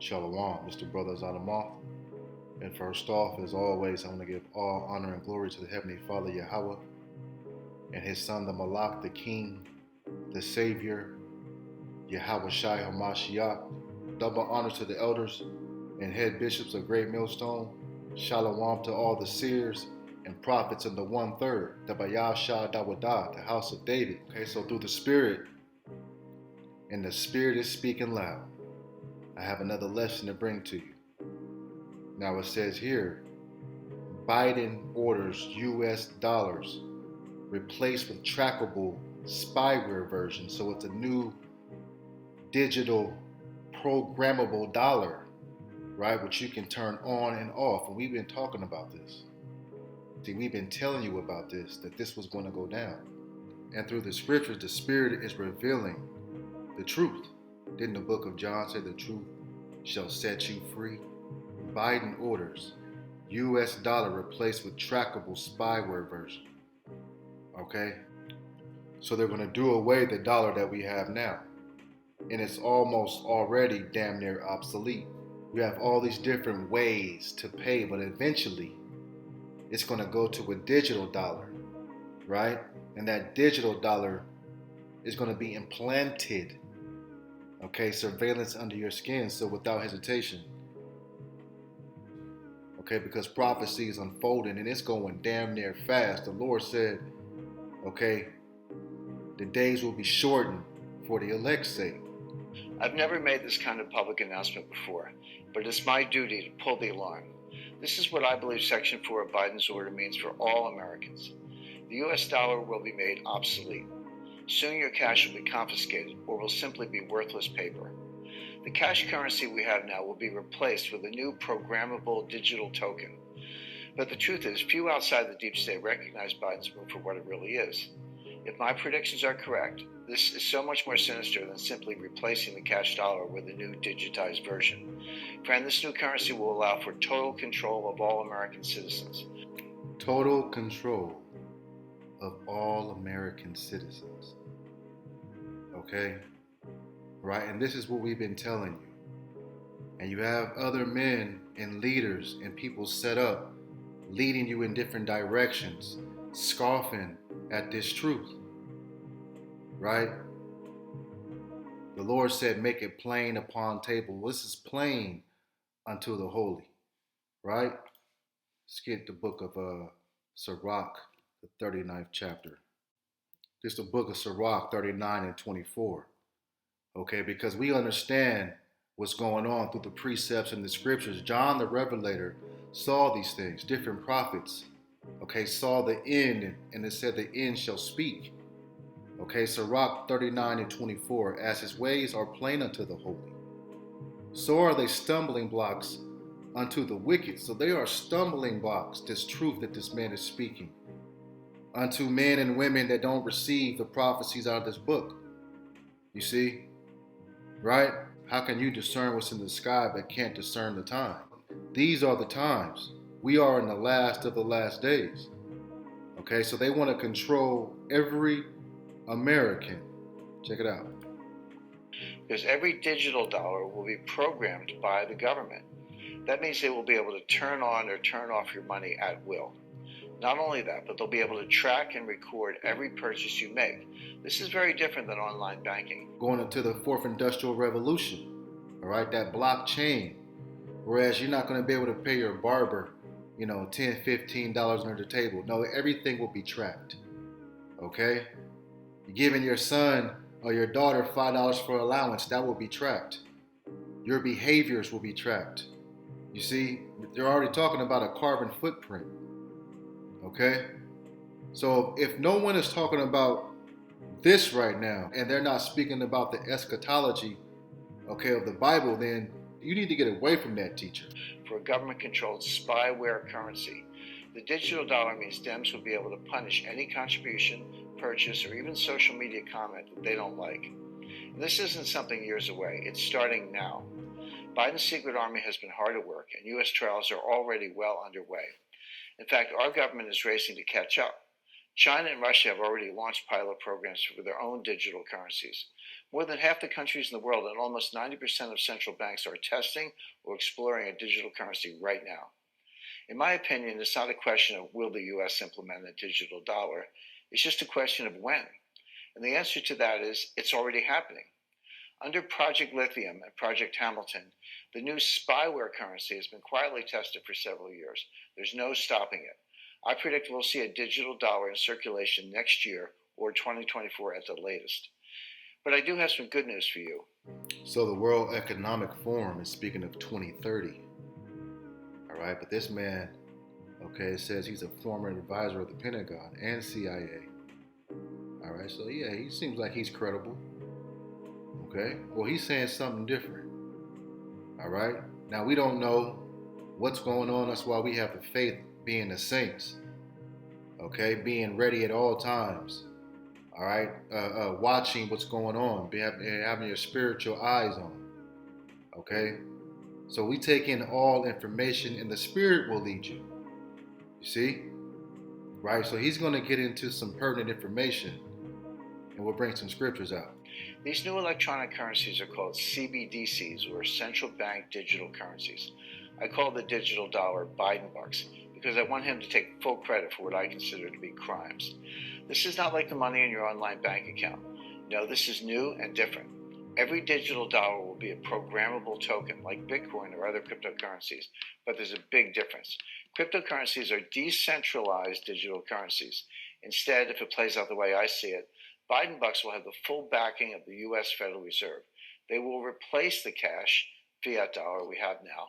Shalom, Mr. Brothers AHMATH. And first off, as always, I want to give all honor and glory to the Heavenly Father Yahweh and His Son, the Malak, the King, the Savior, Yahweh Shai HaMashiach. Double honor to the elders and head bishops of Great Millstone. Shalom to all the seers and prophets of the 1/3, the Bayah Shah Dawadah, the house of David. Okay, so through the Spirit, and the Spirit is speaking loud, I have another lesson to bring to you. Now it says here, Biden orders US dollars replaced with trackable spyware version. So it's a new digital programmable dollar, right? Which you can turn on and off. And we've been talking about this. See, we've been telling you about this, that this was going to go down. And through the scriptures, the Spirit is revealing the truth. Didn't the book of John say the truth shall set you free? Biden orders US dollar replaced with trackable spyware version. Okay? So they're going to do away the dollar that we have now. And it's almost already damn near obsolete. We have all these different ways to pay, but eventually it's going to go to a digital dollar, right? And that digital dollar is going to be implanted, okay, surveillance under your skin, so without hesitation, okay, because prophecy is unfolding and it's going damn near fast. The Lord said, okay, the days will be shortened for the elect's sake. I've never made this kind of public announcement before, but it's my duty to pull the alarm. This is what I believe Section 4 of Biden's order means for all Americans. The US dollar will be made obsolete. Soon your cash will be confiscated or will simply be worthless paper. The cash currency we have now will be replaced with a new programmable digital token. But the truth is, few outside the deep state recognize Biden's move for what it really is. If my predictions are correct, this is so much more sinister than simply replacing the cash dollar with a new digitized version. Friend, this new currency will allow for total control of all American citizens. Total control of all American citizens. Okay? Right? And this is what we've been telling you. And you have other men and leaders and people set up, leading you in different directions, scoffing at this truth. Right? The Lord said, make it plain upon table. This is plain unto the holy. Right? Let's get the book of Sirach, the 39th chapter. This is the book of Sirach 39 and 24. Okay, because we understand what's going on through the precepts and the scriptures. John the Revelator saw these things, different prophets, okay, saw the end, and it said the end shall speak. Okay, Sirach 39 and 24, as his ways are plain unto the holy, so are they stumbling blocks unto the wicked. So they are stumbling blocks, this truth that this man is speaking, unto men and women that don't receive the prophecies out of this book. You see? Right? How can you discern what's in the sky but can't discern the time? These are the times. We are in the last of the last days. Okay, so they want to control every American. Check it out. Because every digital dollar will be programmed by the government. That means they will be able to turn on or turn off your money at will. Not only that, but they'll be able to track and record every purchase you make. This is very different than online banking. Going into the fourth industrial revolution, all right, that blockchain. Whereas you're not going to be able to pay your barber, $10, $15 under the table. No, everything will be tracked. Okay? You're giving your son or your daughter $5 for allowance, that will be tracked. Your behaviors will be tracked. You see, they're already talking about a carbon footprint. Okay? So if no one is talking about this right now, and they're not speaking about the eschatology, okay, of the Bible, then you need to get away from that teacher. For a government-controlled spyware currency, the digital dollar means Dems will be able to punish any contribution, purchase, or even social media comment that they don't like. And this isn't something years away. It's starting now. Biden's secret army has been hard at work, and U.S. trials are already well underway. In fact, our government is racing to catch up. China and Russia have already launched pilot programs for their own digital currencies. More than half the countries in the world and almost 90% of central banks are testing or exploring a digital currency right now. In my opinion, it's not a question of will the U.S. implement a digital dollar, it's just a question of when. And the answer to that is it's already happening. Under Project Lithium and Project Hamilton, the new spyware currency has been quietly tested for several years. There's no stopping it. I predict we'll see a digital dollar in circulation next year or 2024 at the latest. But I do have some good news for you. So the World Economic Forum is speaking of 2030. All right, but this man, okay, says he's a former advisor of the Pentagon and CIA. All right, so yeah, he seems like he's credible. Okay, well, he's saying something different. All right, now we don't know what's going on. That's why we have the faith, being the saints. Okay, being ready at all times. All right, watching what's going on, having your spiritual eyes on. Okay, so we take in all information, and the Spirit will lead you. You see, right? So he's going to get into some pertinent information, and we'll bring some scriptures out. These new electronic currencies are called CBDCs, or central bank digital currencies. I call the digital dollar Biden bucks because I want him to take full credit for what I consider to be crimes. This is not like the money in your online bank account. No, this is new and different. Every digital dollar will be a programmable token like Bitcoin or other cryptocurrencies, but there's a big difference. Cryptocurrencies are decentralized digital currencies. Instead, if it plays out the way I see it, Biden bucks will have the full backing of the U.S. Federal Reserve. They will replace the cash, fiat dollar we have now,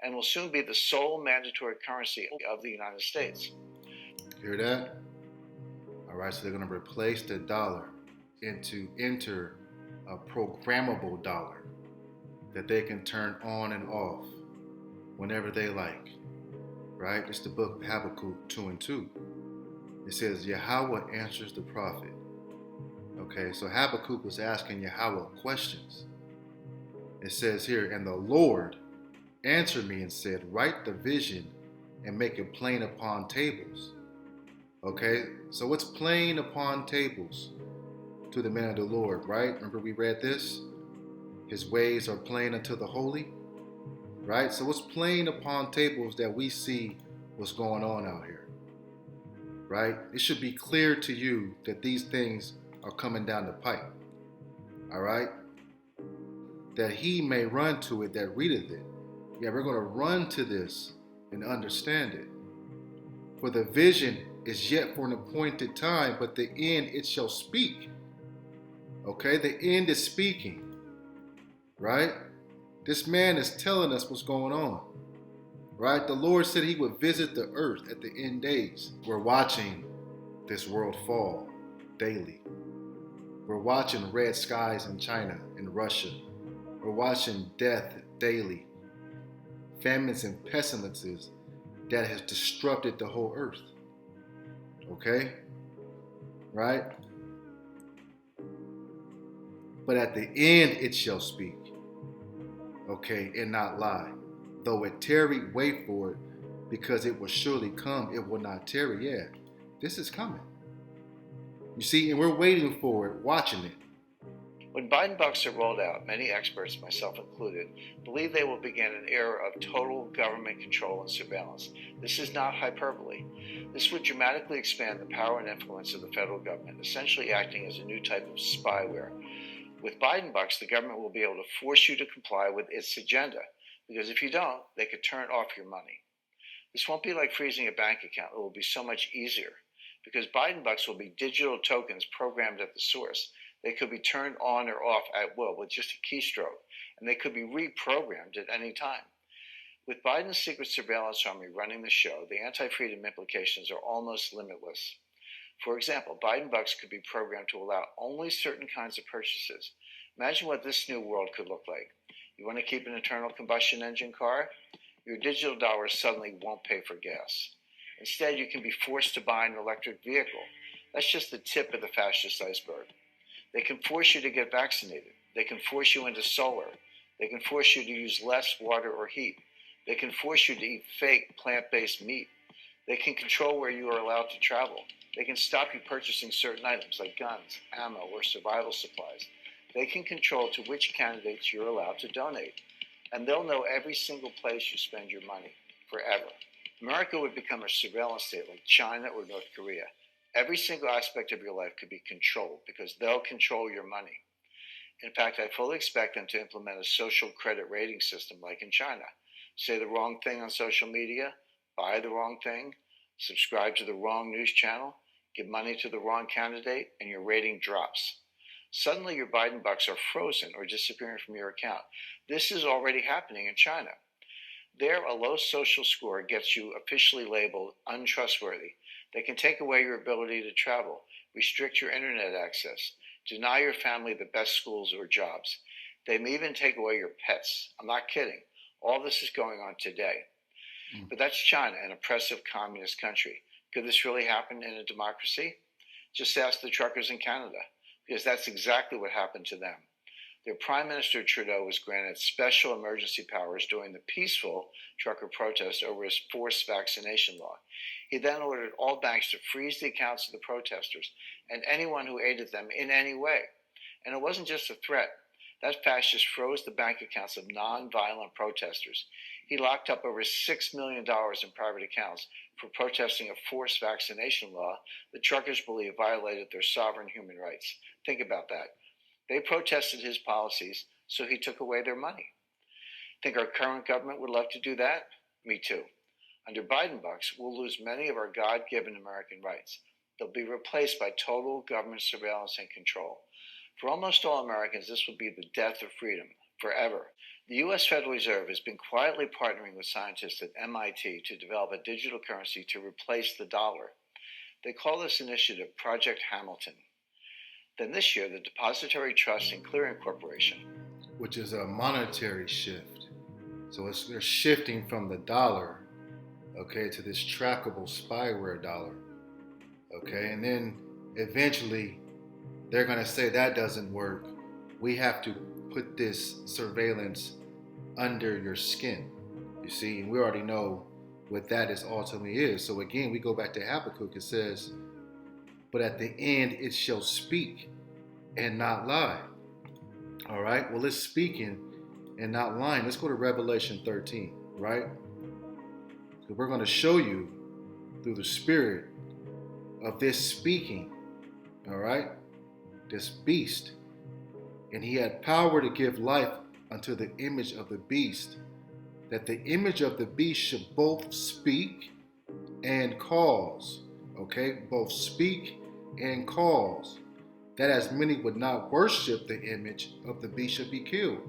and will soon be the sole mandatory currency of the United States. Hear that? All right, so they're going to replace the dollar to enter a programmable dollar that they can turn on and off whenever they like. Right? It's the book Habakkuk 2:2. It says, Yahweh answers the prophet. Okay, so Habakkuk was asking Yahweh questions. It says here, and the Lord answered me and said, write the vision and make it plain upon tables. Okay, so what's plain upon tables to the men of the Lord, right? Remember we read this? His ways are plain unto the holy, right? So what's plain upon tables that we see what's going on out here, right? It should be clear to you that these things are coming down the pipe, all right? That he may run to it that readeth it. Yeah, we're going to run to this and understand it. For the vision is yet for an appointed time, but the end it shall speak. Okay, the end is speaking, right? This man is telling us what's going on, right? The Lord said he would visit the earth at the end days. We're watching this world fall daily. We're watching red skies in China and Russia. We're watching death daily. Famines and pestilences that has disrupted the whole earth. Okay? Right? But at the end it shall speak. Okay, and not lie. Though it tarry, wait for it, because it will surely come. It will not tarry. Yeah, this is coming. You see, and we're waiting for it, watching it. When Biden bucks are rolled out, many experts, myself included, believe they will begin an era of total government control and surveillance. This is not hyperbole. This would dramatically expand the power and influence of the federal government, essentially acting as a new type of spyware. With Biden bucks, the government will be able to force you to comply with its agenda, because if you don't, they could turn off your money. This won't be like freezing a bank account. It will be so much easier, because Biden bucks will be digital tokens programmed at the source. They could be turned on or off at will with just a keystroke, and they could be reprogrammed at any time. With Biden's secret surveillance army running the show, the anti-freedom implications are almost limitless. For example, Biden bucks could be programmed to allow only certain kinds of purchases. Imagine what this new world could look like. You want to keep an internal combustion engine car? Your digital dollars suddenly won't pay for gas. Instead, you can be forced to buy an electric vehicle. That's just the tip of the fascist iceberg. They can force you to get vaccinated. They can force you into solar. They can force you to use less water or heat. They can force you to eat fake plant-based meat. They can control where you are allowed to travel. They can stop you purchasing certain items like guns, ammo, or survival supplies. They can control to which candidates you're allowed to donate, and they'll know every single place you spend your money, forever. America would become a surveillance state like China or North Korea. Every single aspect of your life could be controlled because they'll control your money. In fact, I fully expect them to implement a social credit rating system like in China. Say the wrong thing on social media, buy the wrong thing, subscribe to the wrong news channel, give money to the wrong candidate, and your rating drops. Suddenly your Biden bucks are frozen or disappearing from your account. This is already happening in China. There, a low social score gets you officially labeled untrustworthy. They can take away your ability to travel, restrict your internet access, deny your family the best schools or jobs. They may even take away your pets. I'm not kidding. All this is going on today. But that's China, an oppressive communist country. Could this really happen in a democracy? Just ask the truckers in Canada, because that's exactly what happened to them. Their Prime Minister Trudeau was granted special emergency powers during the peaceful trucker protest over his forced vaccination law. He then ordered all banks to freeze the accounts of the protesters and anyone who aided them in any way. And it wasn't just a threat. That fascist froze the bank accounts of non-violent protesters. He locked up over $6 million in private accounts for protesting a forced vaccination law the truckers believe violated their sovereign human rights. Think about that. They protested his policies, so he took away their money. Think our current government would love to do that? Me too. Under Biden bucks, we'll lose many of our God-given American rights. They'll be replaced by total government surveillance and control. For almost all Americans, this will be the death of freedom, forever. The U.S. Federal Reserve has been quietly partnering with scientists at MIT to develop a digital currency to replace the dollar. They call this initiative Project Hamilton. Then this year, the Depository Trust and Clearing Corporation, which is a monetary shift. So they're shifting from the dollar, okay, to this trackable spyware dollar, okay? And then eventually they're going to say that doesn't work. We have to put this surveillance under your skin, you see? And we already know what that is ultimately is. So again, we go back to Habakkuk. It says, but at the end it shall speak and not lie. All right, well, it's speaking and not lying. Let's go to Revelation 13, right? So we're going to show you through the Spirit of this speaking, all right, this beast. And he had power to give life unto the image of the beast, that the image of the beast should both speak and cause, okay, both speak and cause, that as many would not worship the image of the beast should be killed.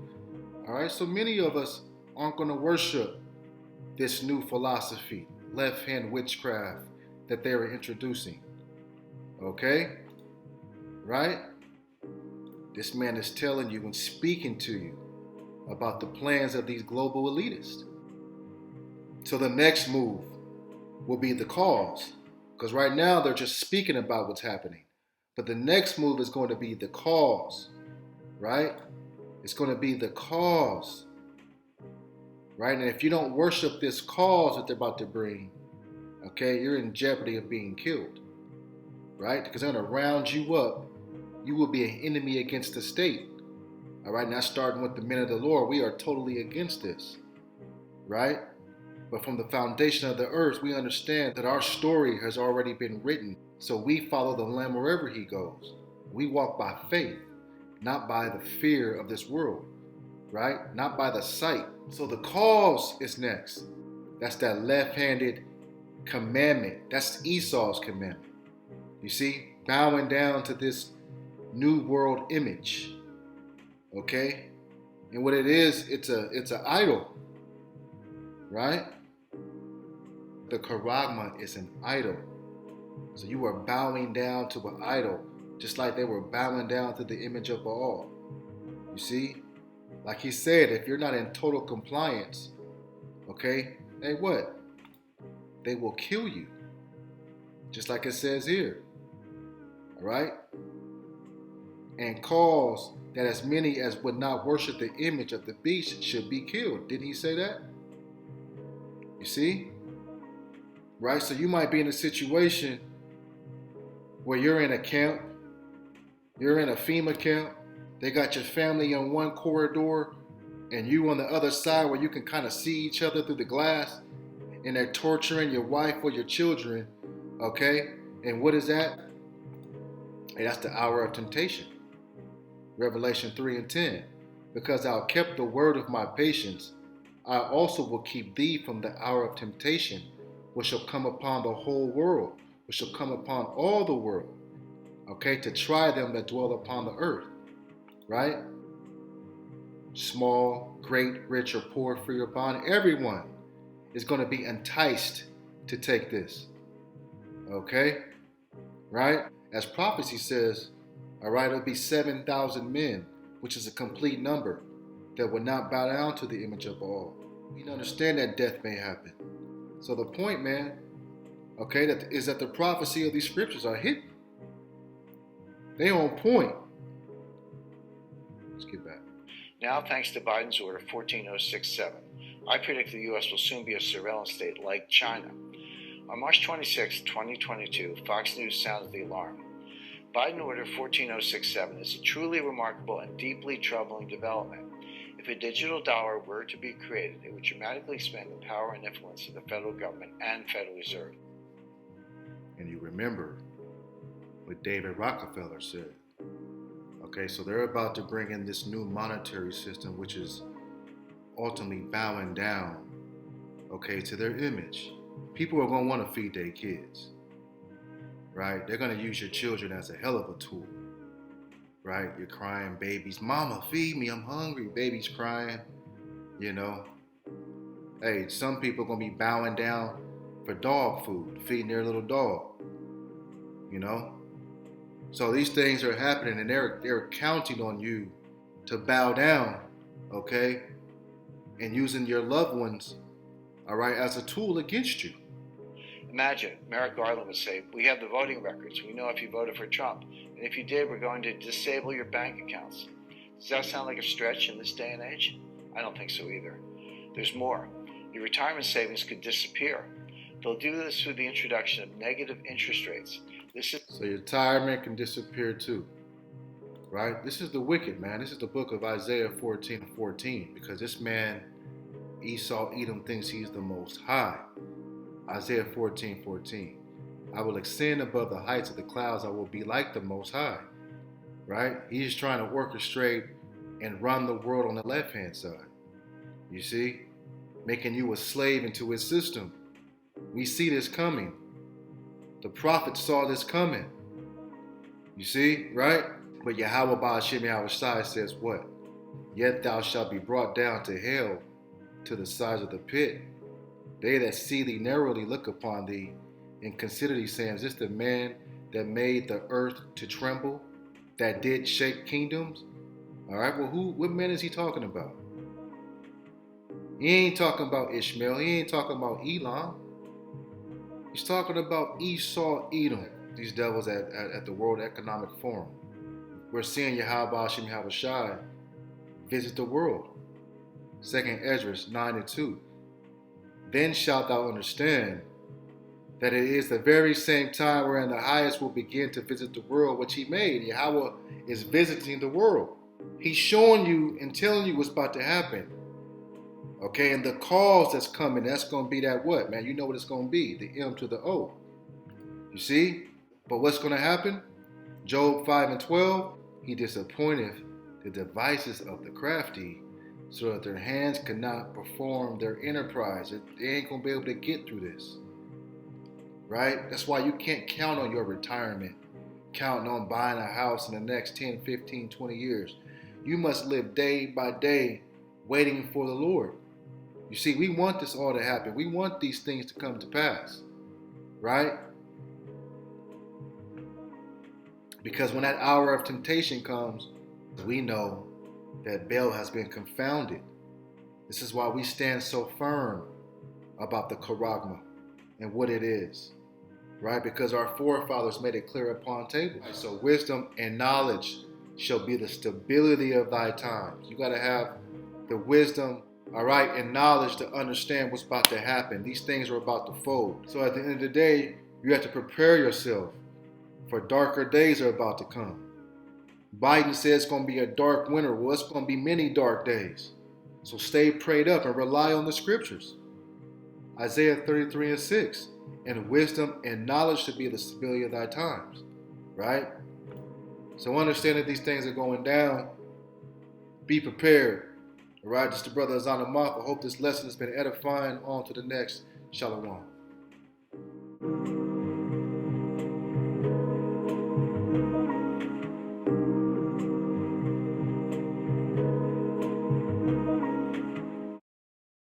All right, so many of us aren't going to worship this new philosophy, left-hand witchcraft that they were introducing. Okay, right? This man is telling you and speaking to you about the plans of these global elitists. So the next move will be the cause, because right now they're just speaking about what's happening. But the next move is going to be the cause, right? It's going to be the cause, right? And if you don't worship this cause that they're about to bring, okay, you're in jeopardy of being killed, right? Because they're going to round you up. You will be an enemy against the state, all right? Now, starting with the men of the Lord, we are totally against this, right? But from the foundation of the earth, we understand that our story has already been written. So we follow the Lamb wherever he goes. We walk by faith, not by the fear of this world, right? Not by the sight. So the cause is next. That's that left-handed commandment. That's Esau's commandment. You see, bowing down to this new world image, okay? And what it is, it's an idol, right? The charagma is an idol. So you are bowing down to an idol, just like they were bowing down to the image of Baal. You see? Like he said, if you're not in total compliance, okay, hey, what? They will kill you. Just like it says here. All right? And cause that as many as would not worship the image of the beast should be killed. Didn't he say that? You see? Right? So you might be in a situation where you're in a camp, you're in a FEMA camp, They got your family on one corridor and you on the other side where you can kind of see each other through the glass, and they're torturing your wife or your children, okay? And what is that? Hey, that's the hour of temptation. Revelation 3 and 10. Because thou kept the word of my patience, I also will keep thee from the hour of temptation, which shall come upon the whole world, which shall come upon all the world, okay, to try them that dwell upon the earth, right? Small, great, rich, or poor, free or bond, everyone is going to be enticed to take this, okay, right? As prophecy says, all right, it'll be 7,000 men, which is a complete number, that will not bow down to the image of Baal. You understand that death may happen. So the point, man, okay, is that the prophecy of these scriptures are hidden. They on point. Let's get back. Now, thanks to Biden's order 14067, I predict the U.S. will soon be a surveillance state like China. On March 26, 2022, Fox News sounded the alarm. Biden Order 14067 is a truly remarkable and deeply troubling development. If a digital dollar were to be created, it would dramatically expand the power and influence of the federal government and Federal Reserve. And you remember what David Rockefeller said. Okay, so they're about to bring in this new monetary system, which is ultimately bowing down, okay, to their image. People are going to want to feed their kids, right? They're going to use your children as a hell of a tool, right? You're crying babies, mama, feed me, I'm hungry. Babies crying, you know. Hey, some people are going to be bowing down for dog food, feeding their little dog, you know. So these things are happening, and they're counting on you to bow down, okay, and using your loved ones, all right, as a tool against you. Imagine, Merrick Garland would say, we have the voting records. We know if you voted for Trump. And if you did, we're going to disable your bank accounts. Does that sound like a stretch in this day and age? I don't think so either. There's more. Your retirement savings could disappear. They'll do this through the introduction of negative interest rates. So your retirement can disappear too, right? This is the wicked, man. This is the book of Isaiah 14:14, because this man, Esau Edom, thinks he's the most high. Isaiah 14:14. I will ascend above the heights of the clouds. I will be like the Most High, right? He's trying to orchestrate and run the world on the left-hand side. You see? Making you a slave into his system. We see this coming. The prophets saw this coming. You see, right? But Yahweh Ba'ashem Yahushai says what? Yet thou shalt be brought down to hell, to the sides of the pit. They that see thee narrowly look upon thee, and consider thee, saying, is this the man that made the earth to tremble, that did shake kingdoms? All right, well, what man is he talking about? He ain't talking about Ishmael. He ain't talking about Elam. He's talking about Esau Edom, these devils at the World Economic Forum. We're seeing Yahweh Hashem Yahushai visit the world. 2nd Ezra 9:2. Then shalt thou understand that it is the very same time wherein the highest will begin to visit the world which he made. Yahweh is visiting the world. He's showing you and telling you what's about to happen. Okay, and the cause that's coming, that's going to be that what, man? You know what it's going to be, the M to the O. You see? But what's going to happen? Job 5:12, he disappointeth the devices of the crafty, so that their hands cannot perform their enterprise. They ain't going to be able to get through this. Right? That's why you can't count on your retirement, counting on buying a house in the next 10, 15, 20 years. You must live day by day waiting for the Lord. You see, we want this all to happen. We want these things to come to pass, right? Because when that hour of temptation comes, we know that Baal has been confounded. This is why we stand so firm about the charagma and what it is, right? Because our forefathers made it clear upon table. So wisdom and knowledge shall be the stability of thy times. You got to have the wisdom, all right, and knowledge to understand what's about to happen. These things are about to fold. So at the end of the day, you have to prepare yourself, for darker days are about to come. Biden says it's going to be a dark winter. Well, it's going to be many dark days. So stay prayed up and rely on the scriptures. Isaiah 33:6. And wisdom and knowledge should be the stability of thy times. Right? So understand that these things are going down. Be prepared. All right? This is the brother AHMATH. I hope this lesson has been edifying. On to the next. Shalom.